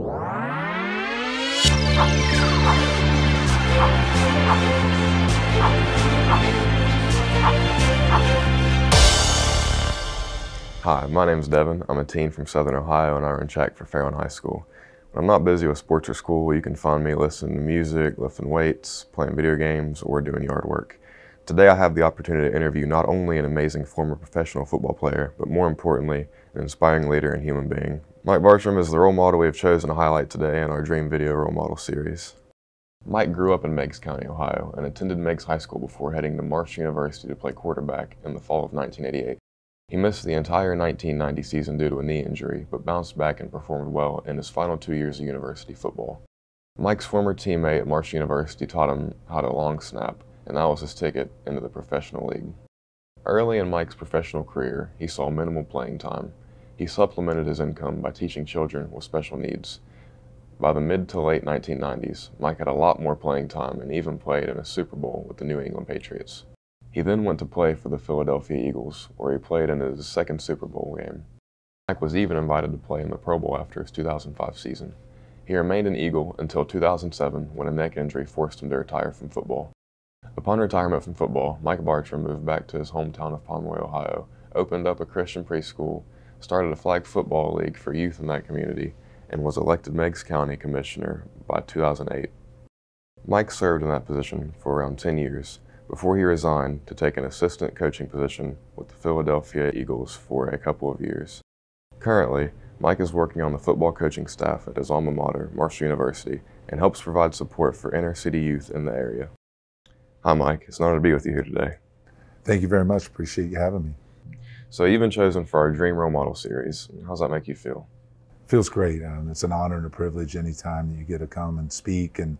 Hi, my name is Devin. I'm a teen from Southern Ohio and I run track for Fairlawn High School. When I'm not busy with sports or school, you can find me listening to music, lifting weights, playing video games, or doing yard work. Today I have the opportunity to interview not only an amazing former professional football player, but more importantly, an inspiring leader and human being. Mike Bartrum is the role model we have chosen to highlight today in our Dream Video Role Model series. Mike grew up in Meigs County, Ohio, and attended Meigs High School before heading to Marshall University to play quarterback in the fall of 1988. He missed the entire 1990 season due to a knee injury, but bounced back and performed well in his final 2 years of university football. Mike's former teammate at Marshall University taught him how to long snap, and that was his ticket into the professional league. Early in Mike's professional career, he saw minimal playing time. He supplemented his income by teaching children with special needs. By the mid to late 1990s, Mike had a lot more playing time and even played in a Super Bowl with the New England Patriots. He then went to play for the Philadelphia Eagles, where he played in his second Super Bowl game. Mike was even invited to play in the Pro Bowl after his 2005 season. He remained an Eagle until 2007 when a neck injury forced him to retire from football. Upon retirement from football, Mike Bartrum moved back to his hometown of Pomeroy, Ohio, opened up a Christian preschool, started a flag football league for youth in that community, and was elected Meigs County Commissioner by 2008. Mike served in that position for around 10 years before he resigned to take an assistant coaching position with the Philadelphia Eagles for a couple of years. Currently, Mike is working on the football coaching staff at his alma mater, Marshall University, and helps provide support for inner city youth in the area. Hi Mike, it's an honor to be with you here today. Thank you very much, appreciate you having me. So you've been chosen for our Dream Role Model series. How does that make you feel? Feels great. It's an honor and a privilege anytime that you get to come and speak and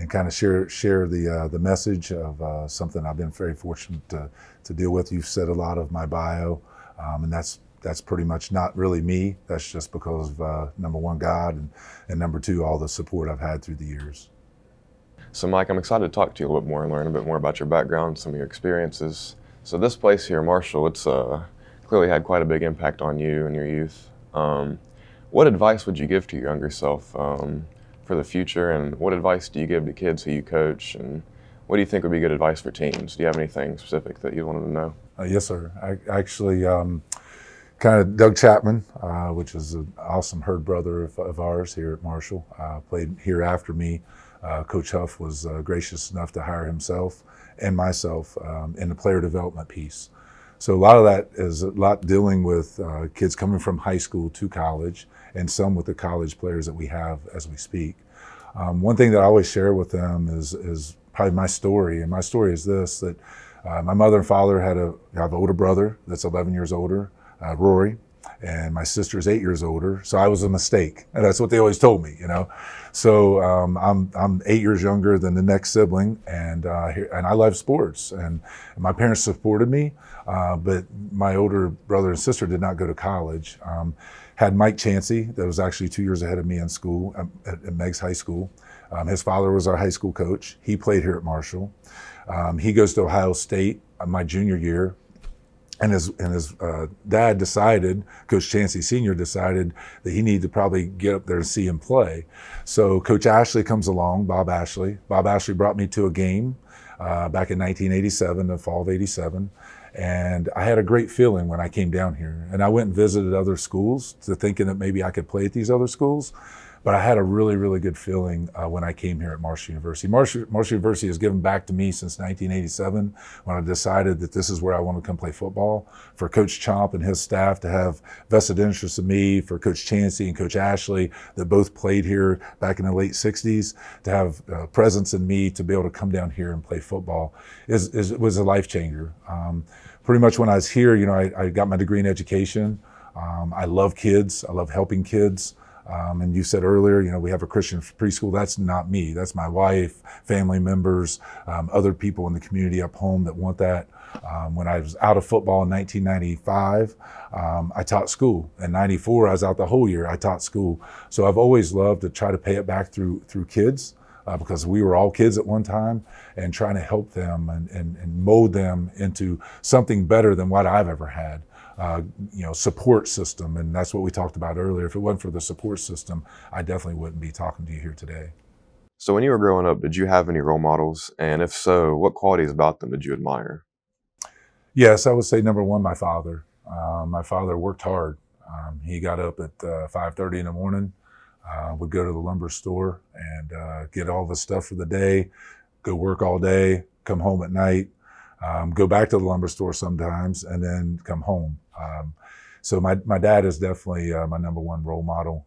kind of share the message of something I've been very fortunate to deal with. You've said a lot of my bio, and that's pretty much not really me. That's just because of number one, God, and number two, all the support I've had through the years. So Mike, I'm excited to talk to you a little bit more and learn a bit more about your background, some of your experiences. So this place here, Marshall, it's clearly had quite a big impact on you and your youth. What advice would you give to your younger self for the future, and what advice do you give to kids who you coach, and what do you think would be good advice for teens? Do you have anything specific that you wanted to know? Yes, sir. I actually kind of Doug Chapman, which is an awesome herd brother of ours here at Marshall, played here after me. Coach Huff was gracious enough to hire himself and myself in the player development piece. So a lot of that is a lot dealing with kids coming from high school to college, and some with the college players that we have as we speak. One thing that I always share with them is probably my story, and my story is this, that my mother and father have an older brother that's 11 years older, Rory, and my sister's 8 years older, so I was a mistake, and that's what they always told me, you know. So I'm 8 years younger than the next sibling, and I love sports, and my parents supported me, but my older brother and sister did not go to college. Had Mike Chansey, that was actually 2 years ahead of me in school at Meigs High School. His father was our high school coach. He played here at Marshall. He goes to Ohio State my junior year. And his dad decided, Coach Chansey Sr. decided that he needed to probably get up there and see him play. So Coach Ashley comes along, Bob Ashley. Bob Ashley brought me to a game back in 1987, the fall of '87. And I had a great feeling when I came down here. And I went and visited other schools thinking that maybe I could play at these other schools. But I had a really, really good feeling when I came here at Marshall University. Marshall University has given back to me since 1987 when I decided that this is where I want to come play football. For Coach Chomp and his staff to have vested interest in me, for Coach Chansey and Coach Ashley that both played here back in the late 60s, to have presence in me to be able to come down here and play football was a life changer. Pretty much when I was here, you know, I got my degree in education. I love kids. I love helping kids. And you said earlier, you know, we have a Christian preschool. That's not me. That's my wife, family members, other people in the community up home that want that. When I was out of football in 1995, I taught school. In '94, I was out the whole year. I taught school. So I've always loved to try to pay it back through kids. Because we were all kids at one time, and trying to help them and mold them into something better than what I've ever had. support system. And that's what we talked about earlier. If it wasn't for the support system, I definitely wouldn't be talking to you here today. So when you were growing up, did you have any role models? And if so, what qualities about them did you admire? Yes, I would say number one, my father. My father worked hard. He got up at 5:30 in the morning, would go to the lumber store and get all the stuff for the day, go work all day, come home at night, go back to the lumber store sometimes, and then come home. So my dad is definitely my number one role model.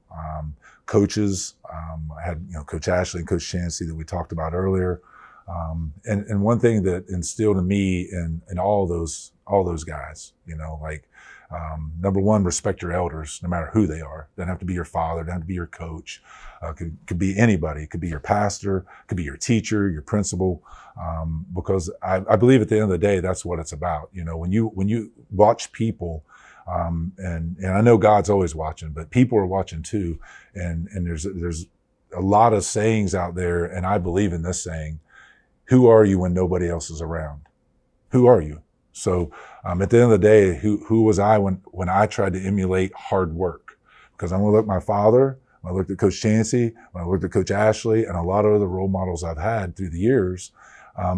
Coaches, I had Coach Ashley and Coach Chansey that we talked about earlier. And one thing that instilled in me and all those guys, number one, respect your elders, no matter who they are. Doesn't have to be your father, doesn't have to be your coach. Could be anybody. It could be your pastor, could be your teacher, your principal. Because I believe at the end of the day, that's what it's about. When you watch people, and I know God's always watching, but people are watching too. And there's a lot of sayings out there, and I believe in this saying: who are you when nobody else is around? Who are you? So at the end of the day, who was I when I tried to emulate hard work? Because I'm going to look at my father, when I looked at Coach Chansey, when I looked at Coach Ashley, and a lot of other role models I've had through the years,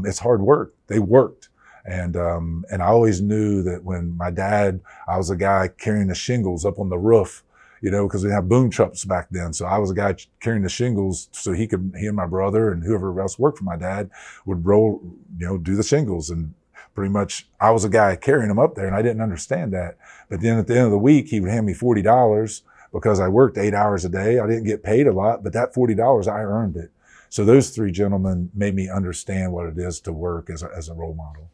it's hard work. They worked. And I always knew that when my dad, I was a guy carrying the shingles up on the roof, because we didn't have boom trucks back then. So I was a guy carrying the shingles so he and my brother and whoever else worked for my dad would roll, do the shingles. And pretty much I was a guy carrying them up there, and I didn't understand that. But then at the end of the week, he would hand me $40 because I worked 8 hours a day. I didn't get paid a lot, but that $40, I earned it. So those three gentlemen made me understand what it is to work as a role model.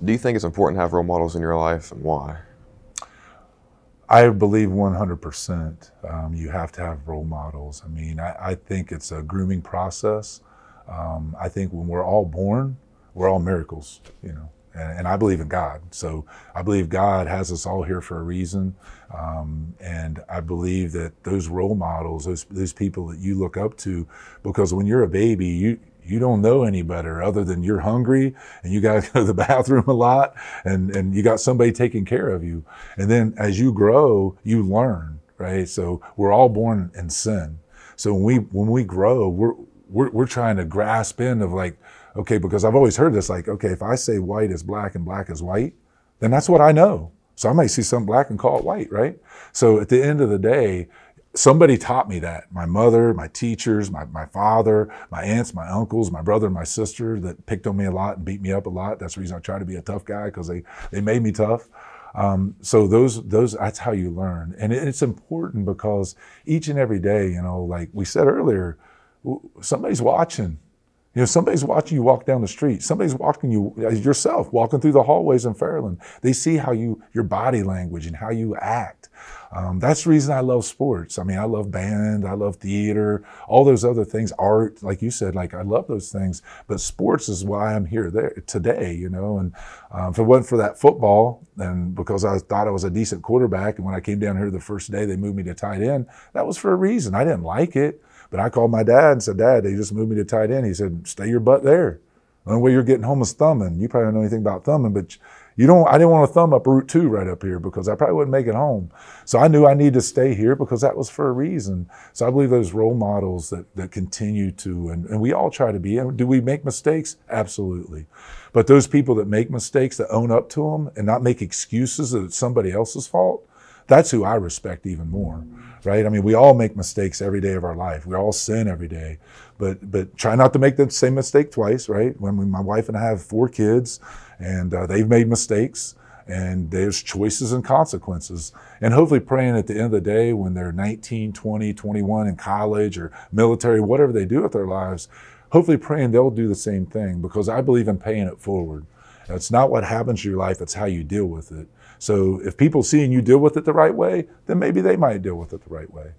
Do you think it's important to have role models in your life, and why? I believe 100% you have to have role models. I mean, I think it's a grooming process. I think when we're all born, we're all miracles, and I believe in God. So I believe God has us all here for a reason. And I believe that those role models, those people that you look up to, because when you're a baby, you don't know any better other than you're hungry and you got to go to the bathroom a lot and you got somebody taking care of you. And then as you grow, you learn, right? So we're all born in sin. So when we grow, we're trying to grasp in of okay, because I've always heard this, okay, if I say white is black and black is white, then that's what I know. So I might see something black and call it white, right? So at the end of the day, somebody taught me that. My mother, my teachers, my father, my aunts, my uncles, my brother, and my sister that picked on me a lot and beat me up a lot. That's the reason I try to be a tough guy, because they made me tough. So those that's how you learn. And it's important because each and every day, like we said earlier, somebody's watching. Somebody's watching you walk down the street. Somebody's watching you yourself, walking through the hallways in Fairland. They see how your body language and how you act. That's the reason I love sports. I mean, I love band, I love theater, all those other things, art, like you said, I love those things. But sports is why I'm here today, And if it wasn't for that football, and because I thought I was a decent quarterback, and when I came down here the first day, they moved me to tight end, that was for a reason. I didn't like it. But I called my dad and said, Dad, they just moved me to tight end. He said, stay your butt there. The only way you're getting home is thumbing. You probably don't know anything about thumbing, but I didn't want to thumb up Route 2 right up here because I probably wouldn't make it home. So I knew I needed to stay here because that was for a reason. So I believe those role models that continue to, and we all try to be. And do we make mistakes? Absolutely. But those people that make mistakes, that own up to them and not make excuses that it's somebody else's fault, that's who I respect even more, right? I mean, we all make mistakes every day of our life. We all sin every day, but try not to make the same mistake twice, right? My wife and I have 4 kids, and they've made mistakes, and there's choices and consequences. And hopefully praying at the end of the day when they're 19, 20, 21 in college or military, whatever they do with their lives, hopefully praying they'll do the same thing, because I believe in paying it forward. It's not what happens to your life, it's how you deal with it. So if people seeing you deal with it the right way, then maybe they might deal with it the right way.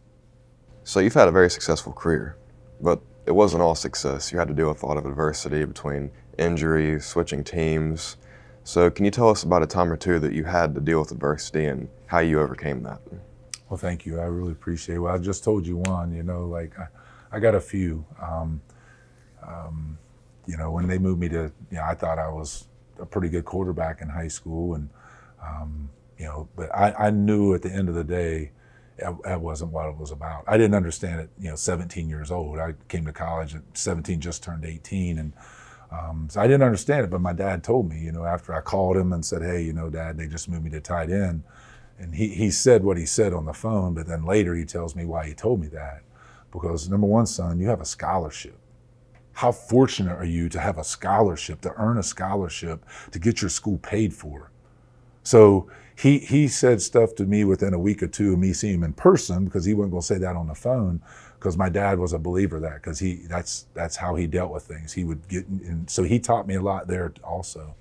So you've had a very successful career, but it wasn't all success. You had to deal with a lot of adversity between injuries, switching teams. So can you tell us about a time or two that you had to deal with adversity and how you overcame that? Well, thank you. I really appreciate it. Well, I just told you one, I got a few. When they moved me to, I thought I was a pretty good quarterback in high school, and But I knew at the end of the day, that wasn't what it was about. I didn't understand it, 17 years old. I came to college at 17, just turned 18. And so I didn't understand it, but my dad told me, after I called him and said, hey, Dad, they just moved me to tight end. And he said what he said on the phone, but then later he tells me why he told me that. Because number one, son, you have a scholarship. How fortunate are you to have a scholarship, to earn a scholarship, to get your school paid for? So he said stuff to me within a week or two of me seeing him in person, because he wasn't going to say that on the phone, because my dad was a believer of that, because that's how he dealt with things. He would get, and so he taught me a lot there also.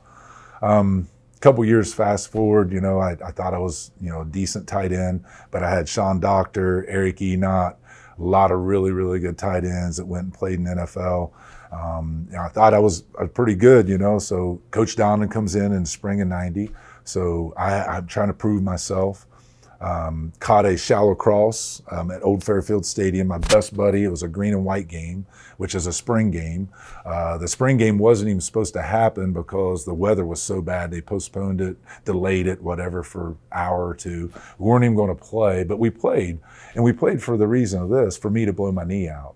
Couple years fast forward, I thought I was, a decent tight end, but I had Sean Doctor, Eric Enott, a lot of really, really good tight ends that went and played in the NFL. I thought I was pretty good, so Coach Donnan comes in spring of '90. So I'm trying to prove myself. Caught a shallow cross at Old Fairfield Stadium. My best buddy, it was a green and white game, which is a spring game. The spring game wasn't even supposed to happen because the weather was so bad. They postponed it, delayed it, whatever, for an hour or two. We weren't even going to play, but we played. And we played for the reason of this, for me to blow my knee out.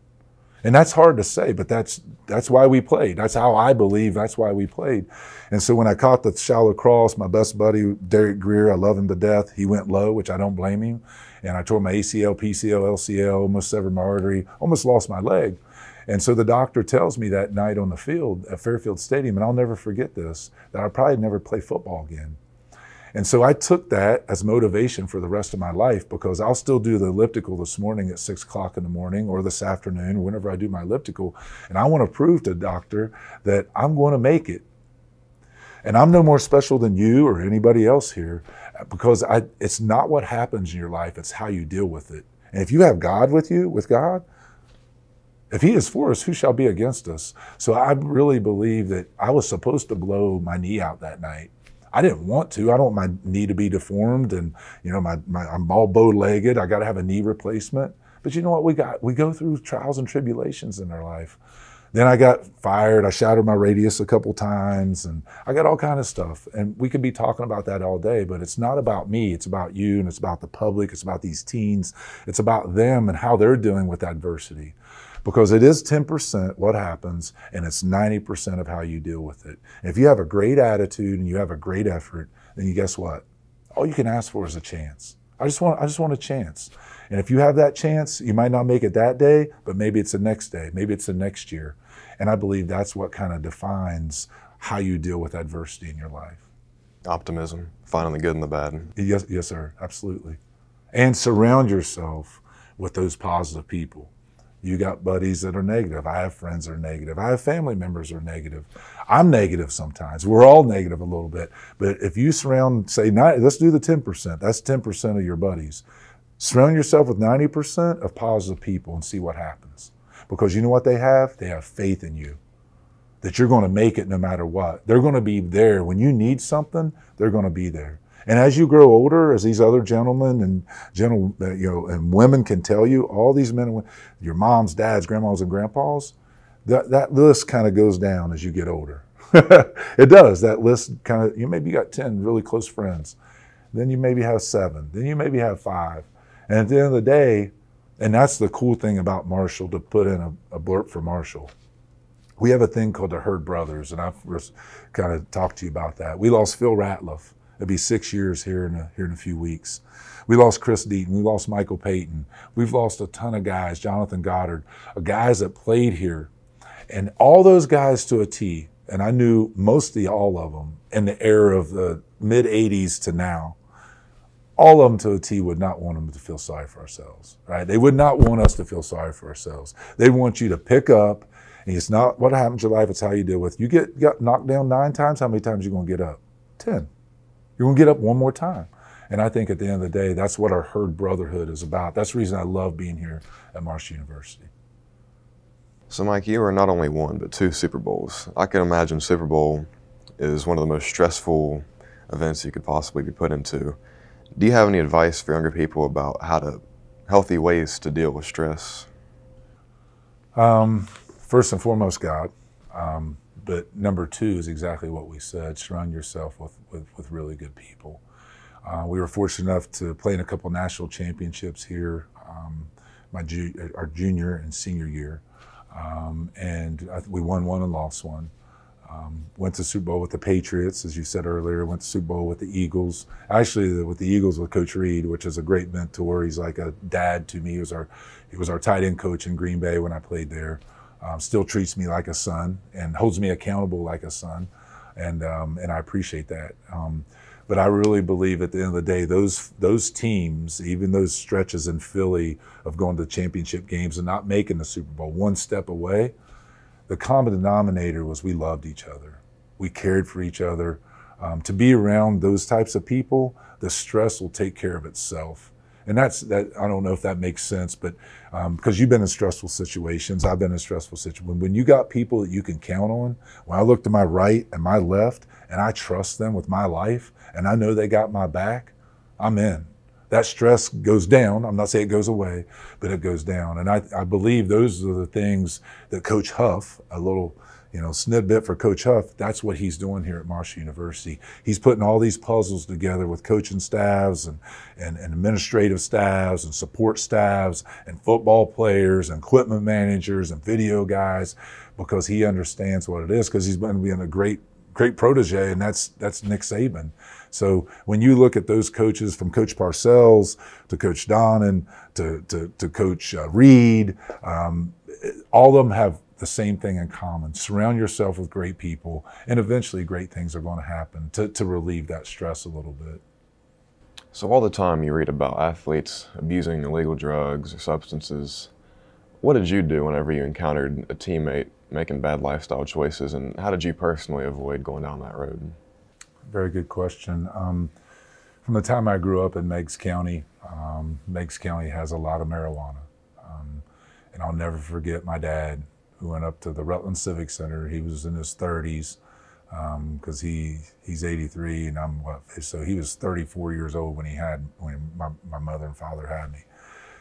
And that's hard to say, but that's why we played. That's how I believe that's why we played. And so when I caught the shallow cross, my best buddy, Derek Greer, I love him to death. He went low, which I don't blame him. And I tore my ACL, PCL, LCL, almost severed my artery, almost lost my leg. And so the doctor tells me that night on the field at Fairfield Stadium, and I'll never forget this, that I'll probably never play football again. And so I took that as motivation for the rest of my life, because I'll still do the elliptical this morning at 6 o'clock in the morning, or this afternoon, whenever I do my elliptical. And I want to prove to the doctor that I'm going to make it. And I'm no more special than you or anybody else here, because it's not what happens in your life, it's how you deal with it. And if you have God with you, with God, if he is for us, who shall be against us? So I really believe that I was supposed to blow my knee out that night. I didn't want to. I don't want my knee to be deformed, and I'm all bow-legged. I got to have a knee replacement. But you know what? We go through trials and tribulations in our life. Then I got fired. I shattered my radius a couple times, and I got all kind of stuff. And we could be talking about that all day, but it's not about me. It's about you, and it's about the public. It's about these teens. It's about them and how they're dealing with adversity. Because it is 10% what happens, and it's 90% of how you deal with it. And if you have a great attitude and you have a great effort, then you guess what? All you can ask for is a chance. I just want a chance. And if you have that chance, you might not make it that day, but maybe it's the next day, maybe it's the next year. And I believe that's what kind of defines how you deal with adversity in your life. Optimism, finding the good and the bad. Yes, sir, absolutely. And surround yourself with those positive people. You got buddies that are negative. I have friends that are negative. I have family members that are negative. I'm negative sometimes. We're all negative a little bit. But if you surround, say, let's do the 10%. That's 10% of your buddies. Surround yourself with 90% of positive people and see what happens. Because you know what they have? They have faith in you, that you're going to make it no matter what. They're going to be there. When you need something, they're going to be there. And as you grow older, as these other gentlemen and women can tell you, all these men and women, your moms, dads, grandmas, and grandpas, that list kind of goes down as you get older. It does. That list kind of, you maybe got 10 really close friends. Then you maybe have 7. Then you maybe have 5. And at the end of the day, and that's the cool thing about Marshall, to put in a blurb for Marshall. We have a thing called the Herd Brothers, and I've kind of talked to you about that. We lost Phil Ratliff. It'll be 6 years here in a few weeks. We lost Chris Deaton. We lost Michael Payton. We've lost a ton of guys, Jonathan Goddard, guys that played here. And all those guys to a T, and I knew mostly all of them in the era of the mid-'80s to now, all of them to a T would not want them to feel sorry for ourselves, right? They would not want us to feel sorry for ourselves. They want you to pick up, and it's not what happens in your life, it's how you deal with it. You got knocked down 9 times, how many times are you going to get up? 10. You're going to get up one more time. And I think at the end of the day, that's what our herd brotherhood is about. That's the reason I love being here at Marshall University. So Mike, you are not only 1, but 2 Super Bowls. I can imagine Super Bowl is one of the most stressful events you could possibly be put into. Do you have any advice for younger people about healthy ways to deal with stress? First and foremost, God. But number 2 is exactly what we said. Surround yourself with really good people. We were fortunate enough to play in a couple national championships here, our junior and senior year. We won one and lost one. Went to Super Bowl with the Patriots, as you said earlier, went to Super Bowl with the Eagles. Actually, with the Eagles with Coach Reed, which is a great mentor. He's like a dad to me. He was our tight end coach in Green Bay when I played there. Still treats me like a son and holds me accountable like a son. And I appreciate that. But I really believe at the end of the day, those teams, even those stretches in Philly of going to championship games and not making the Super Bowl, one step away, the common denominator was we loved each other. We cared for each other. To be around those types of people, the stress will take care of itself. And that I don't know if that makes sense, but because you've been in stressful situations, I've been in stressful situations. When you got people that you can count on, when I look to my right and my left, and I trust them with my life, and I know they got my back, I'm in. That stress goes down. I'm not saying it goes away, but it goes down. And I believe those are the things that Coach Huff, a little snippet for Coach Huff, that's what he's doing here at Marshall University. He's putting all these puzzles together with coaching staffs and administrative staffs and support staffs and football players and equipment managers and video guys, because he understands what it is, because he's been being a great protege, and that's Nick Saban. So when you look at those coaches, from Coach Parcells to Coach Donnan to Coach Reed, all of them have the same thing in common. Surround yourself with great people, and eventually great things are going to happen to relieve that stress a little bit. So all the time you read about athletes abusing illegal drugs or substances. What did you do whenever you encountered a teammate making bad lifestyle choices, and how did you personally avoid going down that road? Very good question. From the time I grew up in Meigs County, Meigs County has a lot of marijuana. And I'll never forget my dad, who went up to the Rutland Civic Center. He was in his 30s, because he's 83 and I'm so he was 34 years old when my mother and father had me.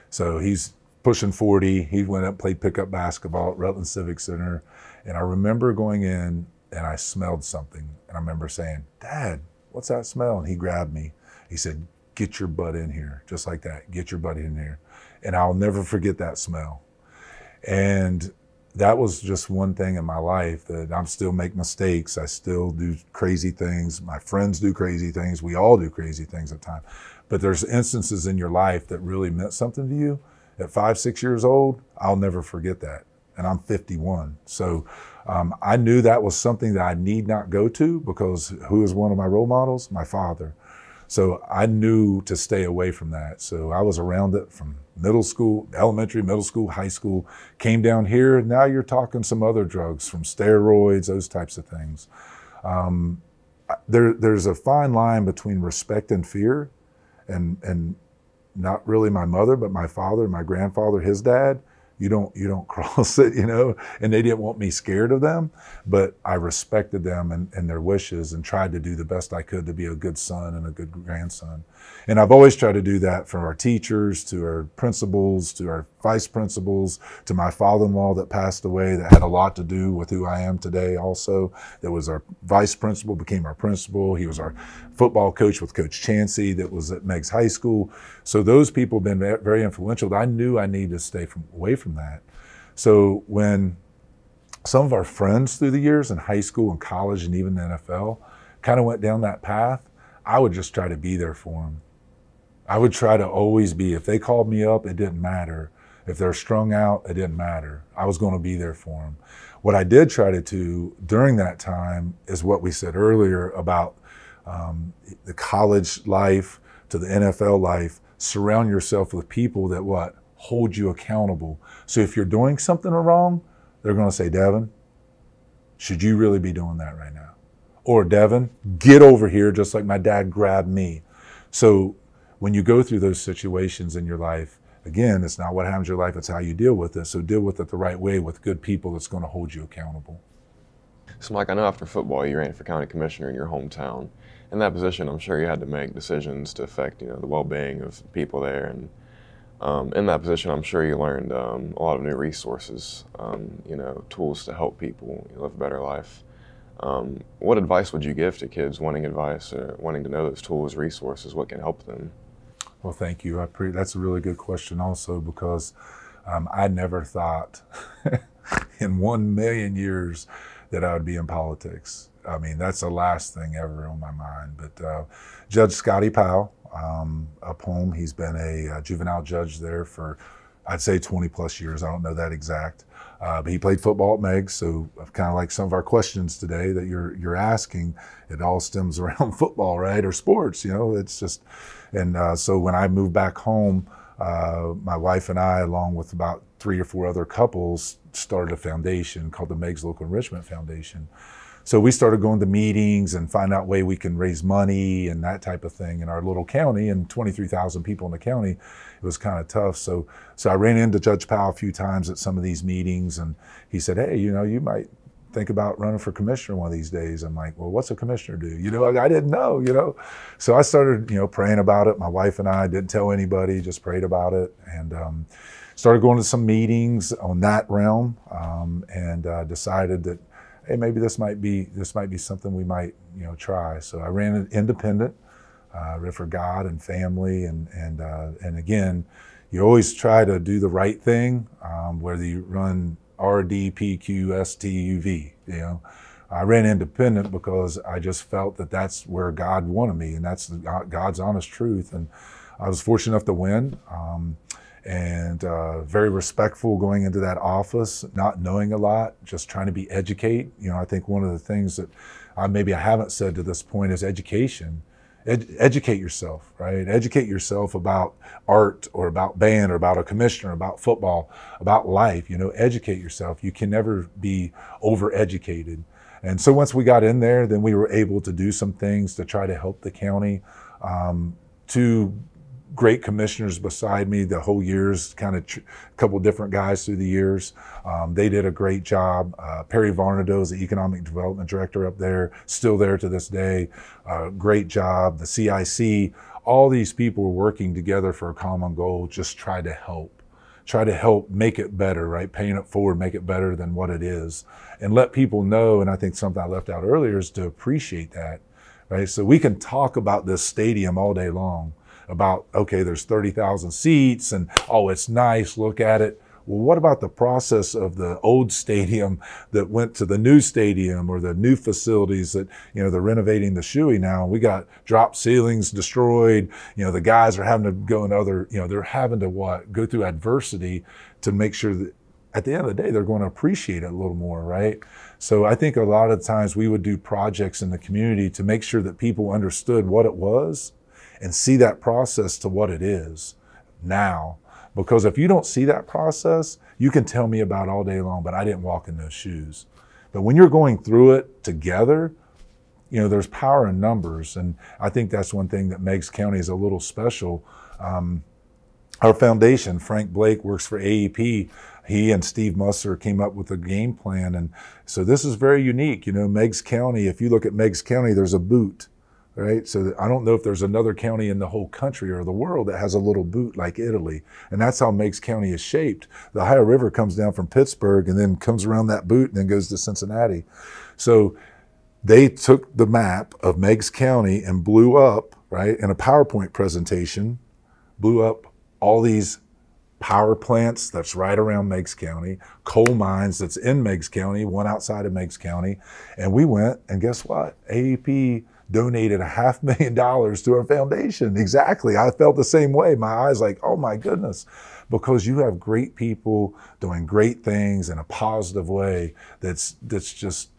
So he's pushing 40. He went up, played pickup basketball at Rutland Civic Center. And I remember going in and I smelled something. And I remember saying, "Dad, what's that smell?" And he grabbed me. He said, "Get your butt in here," just like that. "Get your butt in here." And I'll never forget that smell. And that was just one thing in my life that I still make mistakes. I still do crazy things. My friends do crazy things. We all do crazy things at times. But there's instances in your life that really meant something to you. At 5, 6 years old, I'll never forget that. And I'm 51. So I knew that was something that I need not go to, because who is one of my role models? My father. So I knew to stay away from that. So I was around it from middle school, elementary, middle school, high school, came down here. Now you're talking some other drugs, from steroids, those types of things. There's a fine line between respect and fear, and not really my mother, but my father, my grandfather, his dad. You don't cross it, and they didn't want me scared of them, but I respected them and their wishes, and tried to do the best I could to be a good son and a good grandson. And I've always tried to do that for our teachers, to our principals, to our vice principals, to my father-in-law that passed away, that had a lot to do with who I am today also. That was our vice principal, became our principal. He was our football coach with Coach Chansey that was at Meigs High School. So those people have been very influential. I knew I needed to stay away from that. So when some of our friends through the years in high school and college and even the NFL kind of went down that path, I would just try to be there for them. I would try to always be. If they called me up, it didn't matter. If they're strung out, it didn't matter. I was going to be there for them. What I did try to do during that time is what we said earlier about the college life to the NFL life. Surround yourself with people that hold you accountable. So if you're doing something wrong, they're going to say, "Devin, should you really be doing that right now?" Or, "Devin, get over here," just like my dad grabbed me. So when you go through those situations in your life, again, it's not what happens in your life, it's how you deal with it. So deal with it the right way with good people that's going to hold you accountable. So Mike, I know after football you ran for county commissioner in your hometown. In that position, I'm sure you had to make decisions to affect the well-being of people there. And in that position, I'm sure you learned a lot of new resources, tools to help people live a better life. What advice would you give to kids wanting advice or wanting to know those tools, resources, what can help them? Well, thank you. That's a really good question also, because I never thought in 1,000,000 years that I would be in politics. I mean, that's the last thing ever on my mind. But Judge Scotty Powell, up home, he's been a juvenile judge there for, I'd say, 20 plus years. I don't know that exact. But he played football at Meigs, so kind of like some of our questions today that you're asking, it all stems around football, right, or sports. It's just, and so when I moved back home, my wife and I, along with about 3 or 4 other couples, started a foundation called the Meigs Local Enrichment Foundation. So we started going to meetings and find out way we can raise money and that type of thing in our little county, and 23,000 people in the county. It was kind of tough. So I ran into Judge Powell a few times at some of these meetings, and he said, hey, you might think about running for commissioner one of these days. I'm like, well, what's a commissioner do? I didn't know. So I started, praying about it. My wife and I didn't tell anybody, just prayed about it, and started going to some meetings on that realm, and decided that, hey, maybe this might be something we might, try. So I ran it independent, ran for God and family, and again, you always try to do the right thing, whether you run RDPQSTUV. I ran independent because I just felt that that's where God wanted me, and that's God's honest truth. And I was fortunate enough to win. And very respectful going into that office, not knowing a lot, just trying to be educate. I think one of the things that maybe I haven't said to this point is education. Educate yourself, right? Educate yourself about art or about band or about a commissioner, about football, about life. Educate yourself. You can never be overeducated. And so once we got in there, then we were able to do some things to try to help the county. Two great commissioners beside me the whole years, kind of a couple different guys through the years. They did a great job. Perry Varnado is the Economic Development Director up there, still there to this day. Great job. The CIC, all these people were working together for a common goal, just try to help make it better, right? Paying it forward, make it better than what it is. And let people know, and I think something I left out earlier is to appreciate that, right? So we can talk about this stadium all day long, about, okay, there's 30,000 seats and, oh, it's nice, look at it. Well, what about the process of the old stadium that went to the new stadium, or the new facilities that, they're renovating the Shuey now. We got drop ceilings destroyed. The guys are having to go in they're having to go through adversity to make sure that at the end of the day, they're going to appreciate it a little more, right? So I think a lot of times we would do projects in the community to make sure that people understood what it was and see that process to what it is now. Because if you don't see that process, you can tell me about all day long, but I didn't walk in those shoes. But when you're going through it together, there's power in numbers. And I think that's one thing that Meigs County is a little special. Our foundation, Frank Blake, works for AEP. He and Steve Musser came up with a game plan. And so this is very unique. Meigs County, if you look at Meigs County, there's a boot. Right? So I don't know if there's another county in the whole country or the world that has a little boot like Italy. And that's how Meigs County is shaped. The Ohio River comes down from Pittsburgh and then comes around that boot and then goes to Cincinnati. So they took the map of Meigs County and blew up, right, in a PowerPoint presentation, blew up all these power plants that's right around Meigs County, coal mines that's in Meigs County, one outside of Meigs County. And we went, and guess what? AEP donated $500,000 to our foundation. Exactly. I felt the same way. My eyes like, oh my goodness, because you have great people doing great things in a positive way. That's just,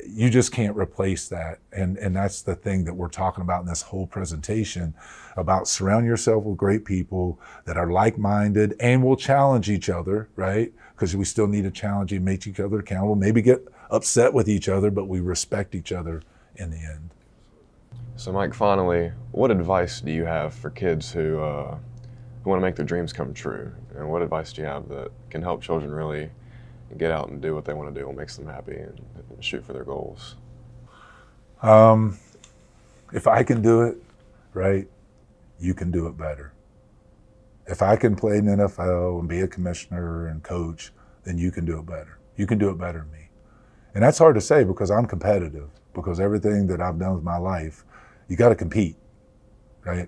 you just can't replace that. And that's the thing that we're talking about in this whole presentation, about surround yourself with great people that are like-minded and will challenge each other, right? Because we still need to challenge and make each other accountable, maybe get upset with each other, but we respect each other in the end. So Mike, finally, what advice do you have for kids who want to make their dreams come true? And what advice do you have that can help children really get out and do what they want to do, what makes them happy, and shoot for their goals? If I can do it, right, you can do it better. If I can play in the NFL and be a commissioner and coach, then you can do it better. You can do it better than me. And that's hard to say because I'm competitive, because everything that I've done with my life, you got to compete, right?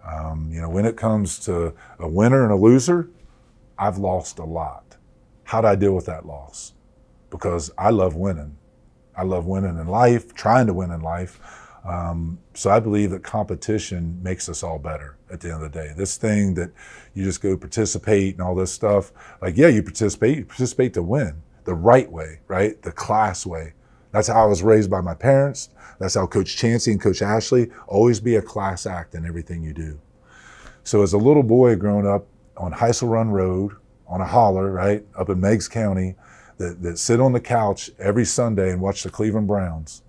When it comes to a winner and a loser, I've lost a lot. How do I deal with that loss? Because I love winning. I love winning in life, trying to win in life. So I believe that competition makes us all better at the end of the day. This thing that you just go participate and all this stuff, like, yeah, you participate to win the right way, right? The class way. That's how I was raised by my parents. That's how Coach Chansey and Coach Ashley, always be a class act in everything you do. So as a little boy growing up on Heisel Run Road, on a holler, right, up in Meigs County, that sit on the couch every Sunday and watch the Cleveland Browns.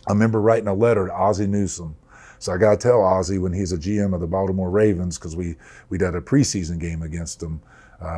I remember writing a letter to Ozzie Newsome. So I got to tell Ozzie when he's a GM of the Baltimore Ravens, because we did a preseason game against him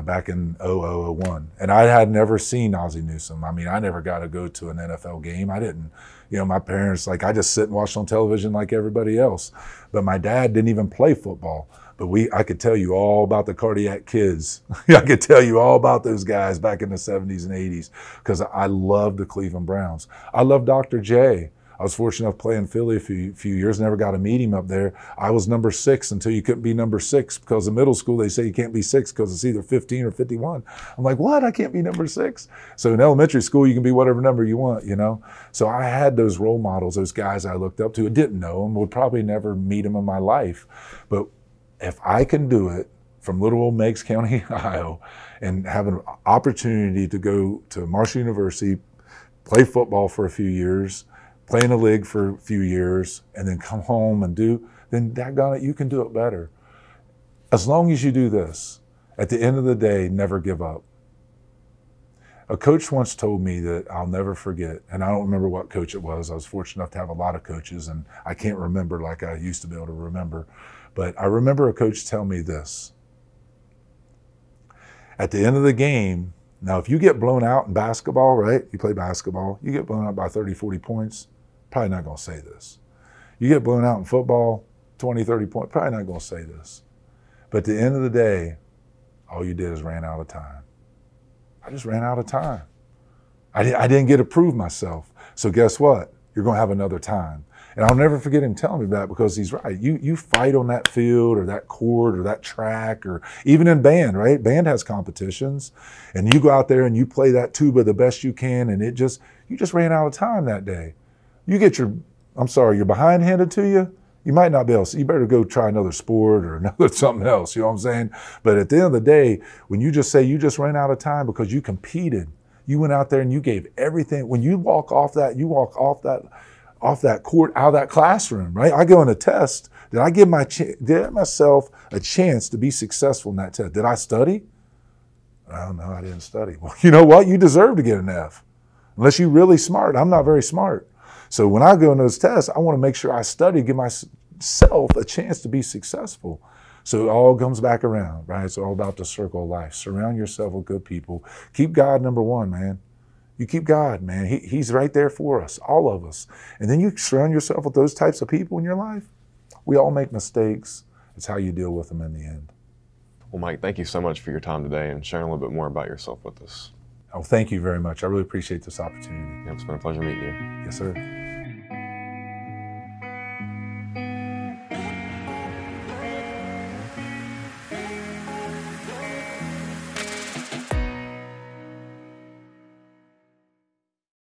back in 2001. And I had never seen Ozzie Newsome. I mean, I never got to go to an NFL game. I didn't, my parents, like, I just sit and watch on television like everybody else. But my dad didn't even play football. But I could tell you all about the Cardiac Kids. I could tell you all about those guys back in the 70s and 80s, because I loved the Cleveland Browns. I love Dr. J. I was fortunate enough to play in Philly a few years, never got to meet him up there. I was number 6 until you couldn't be number 6, because in middle school they say you can't be 6 because it's either 15 or 51. I'm like, what? I can't be number 6? So in elementary school, you can be whatever number you want, So I had those role models, those guys I looked up to. I didn't know them, would probably never meet them in my life. But if I can do it from little old Meigs County, Ohio, and have an opportunity to go to Marshall University, play football for a few years, play in a league for a few years, and then come home and then daggone it, you can do it better. As long as you do this, at the end of the day, never give up. A coach once told me that I'll never forget, and I don't remember what coach it was. I was fortunate enough to have a lot of coaches, and I can't remember like I used to be able to remember. But I remember a coach tell me this. At the end of the game, now if you get blown out in basketball, right? You play basketball, you get blown out by 30, 40 points, probably not going to say this. You get blown out in football, 20, 30 points, probably not going to say this. But at the end of the day, all you did is ran out of time. I just ran out of time. I didn't get to prove myself. So guess what? You're going to have another time. And I'll never forget him telling me that, because he's right. You fight on that field or that court or that track, or even in band, right? Band has competitions, and you go out there and you play that tuba the best you can, and you just ran out of time that day. You get your behind handed to you, you might not be able to. You better go try another sport or another something else, you know what I'm saying? But at the end of the day, when you just say you just ran out of time because you competed, you went out there and you gave everything. When you walk off that court, out of that classroom, right? I go in a test. Did I give myself a chance to be successful in that test? Did I study? Oh, no, I didn't study. Well, you know what? You deserve to get an F. Unless you're really smart. I'm not very smart. So when I go in those tests, I want to make sure I study, give myself a chance to be successful. So it all comes back around, right? It's all about the circle of life. Surround yourself with good people. Keep God number one, man. You keep God, man. He's right there for us, all of us. And then you surround yourself with those types of people in your life. We all make mistakes. It's how you deal with them in the end. Well, Mike, thank you so much for your time today and sharing a little bit more about yourself with us. Oh, thank you very much. I really appreciate this opportunity. Yeah, it's been a pleasure meeting you. Yes, sir.